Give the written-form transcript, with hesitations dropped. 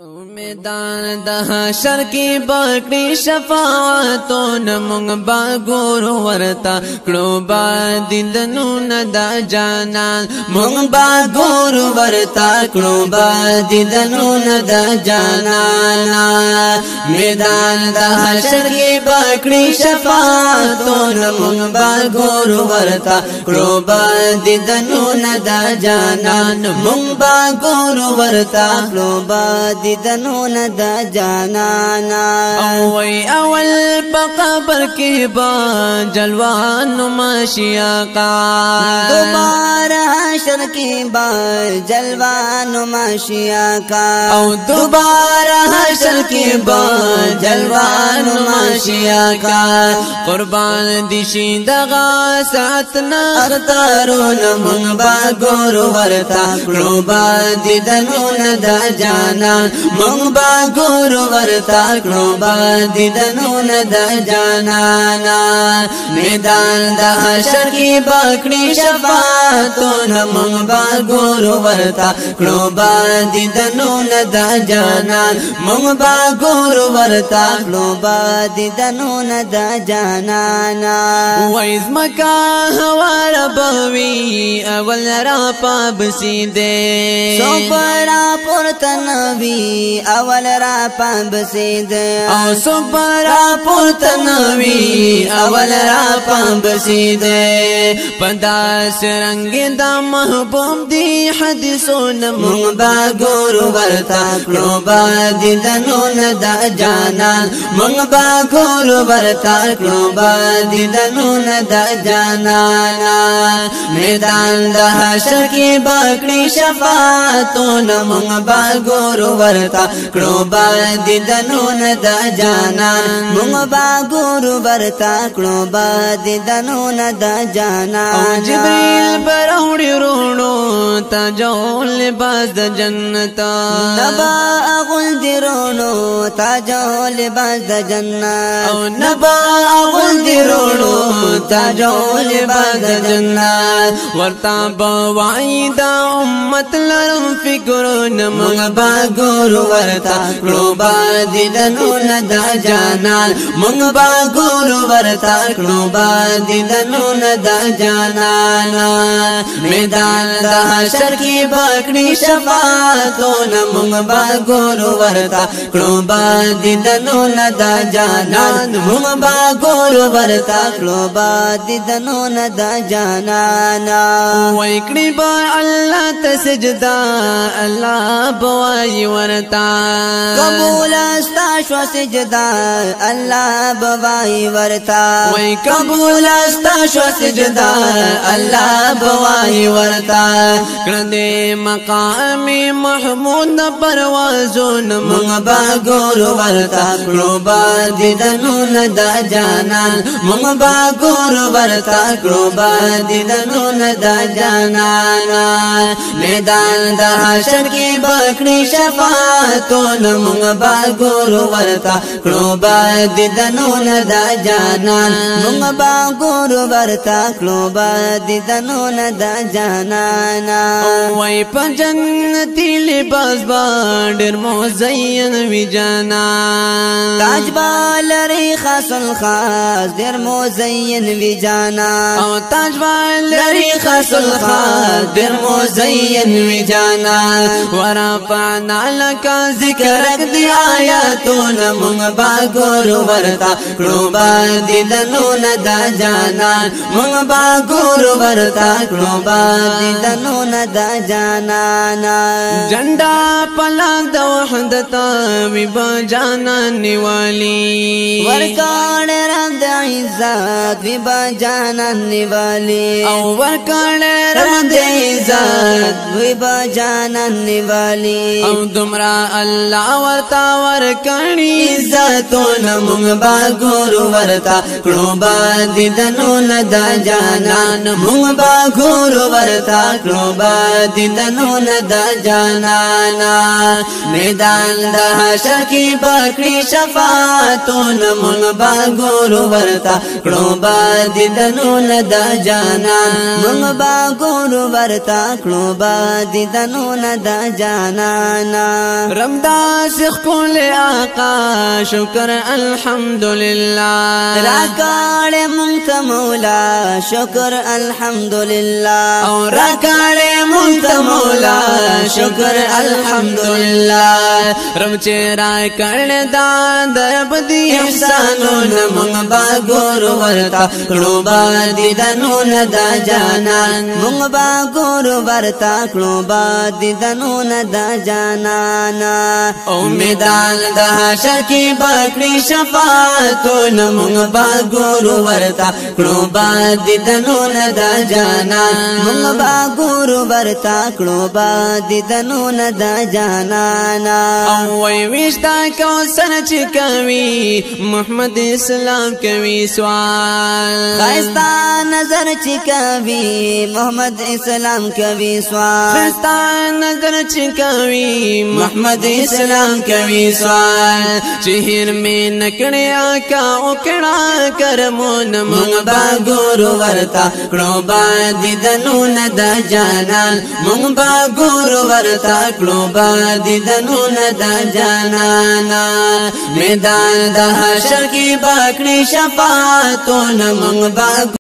میدان د حشر کی بکړي شفاعتون مونږ با ګورو ورتا کړو با دیدنو نه د جانان مونږ با ګورو ورتا کړو با دیدنو نه د جانان میدان د حشر کی بکړي شفاعتون مونږ با ګورو ورتا کړو با دیدنو نه د جانان مونږ با ګورو ورتا کړو با دیدنون دا جانانا اووی اول پا قبر کی با جلوان ماشیاقا دوبارہ حشر کی با جلوان ماشیاقا او دوبارہ حشر کی با جلوان ماشیاقا قربان دیشی دغا ساتنا اختارون من با گورو ورتا قربا دیدنون دا جانان مونږ با ګورو ورتا کړو با دیدنون د جانانا میدان د حشر کې بکړي شفاعتون مونږ با ګورو ورتا کړو با دیدنون د جانان مونږ با ګورو ورتا کړو با دیدنون د جانانا وایز مکا هوا ربوي اول را پابسي دې سو پرا پورتنوی اول را پامبسید او سپرا پورتنوی اول را پامبسید پدا سرنگ دا محبوب دی حدیثون مونږ با ګورو ورتا کړو با دیدنون د جانان مونږ با ګورو ورتا کړو با دیدنون د جانان میدان د حشر کې بکړي شفاعتون مونږ با ګورو ورتا کړو با دیدنون د جانان مونږ با ګورو ورتا کړو با دیدنون د جانان جبريل براوړي رونو تا جول باز د جنت نبا اغل درونو تا جول باز د جنت او نبا اغل درونو تا جول باز د جنت ورتا بوعید امت لرم فکرون مونږ با ګورو ورتا کړو با دیدنون د جانان مونږ با ګورو ورتا کړو با دیدنون د جانان میدان د حشر کې بکړي شفاعتون مونږ با ګورو ورتا کړو با دیدنون د جانان مونږ با ګورو ورتا کړو با دیدنون د جانان وای کړي با الله ته سجدا الله بوای ورتا قبول استا شو سجدا الله بوای ورتا وای قبول استا شو سجدا الله بوای ورتا کړه مقام محمود پروازون مونږ با ګورو ورتا کړو با دیدنون د جانان مونږ با ګورو ورتا کړو با دیدنون د جانان میدان د حشر کې بکړي شفاعتون مونږ با ګورو ورتا کړو با دیدنون د جانان مونږ با ګورو ورتا کړو با دیدنون د جانان وای په جنتی لباس باندې مزین وی جانان تاج بالری خاص الخاص در مزین وی جانان او تاج بالری خاص الخاص در مزین وی جانان ورفعنا لك ذکرک دی آیاتون مونږ با ګورو ورتا کړو با دیدنون د جانان مونږ با ګورو ورتا کړو با دیدنون د جانان جنډا پلاک د وحدت وی با جانان نیوالی ورکان رب د عزت وی با جانان نیوالی او ورکان رب د عزت وی با جانان نیوالی او دمرا الله ورتا ورکړي عزتون مونږ با ګورو ورتا کړو با دیدنون د جانان مونږ با ګورو ورتا کړو با دیدنون د جانان میدان میدان د حشر کی بکړي شفاعتون مونږ با ګورو ورتا کړو با دیدنون د جانان مونږ با ګورو ورتا کړو با دیدنون د جانان رمدا شیخ کول آقا شکر الحمدللہ راکاړې مونږ ته مولا شکر الحمدللہ او راکاړې مونږ ته مولا شکر الحمدللہ رب چې راکړ دا درب دی احسانونه مونږ با ګورو ورتا کړو با دیدنون د جانان مونږ با ګورو ورتا کړو با دیدنون د جانان او میدان د حشر کې بکړي شفاعتونه مونږ با ګورو ورتا کړو با دیدنون د جانان مونږ با ګورو ورتا کړو با دیدنون د جانان او وی وشتا کوثر چې کوي محمد اسلام کوي سوال خستا نظر چې کوي محمد اسلام کوي سوال خستا نظر چې کوي محمد اسلام کوي سوال چهر می نکړی آقا او کړه کرمون مونږ با ګورو ورتا کړو با دیدنون د جانان مونږ با ګورو ورتا کړو با دیدنون د جانان میدان د حشر کې بکړي شفاعتونه مونږ با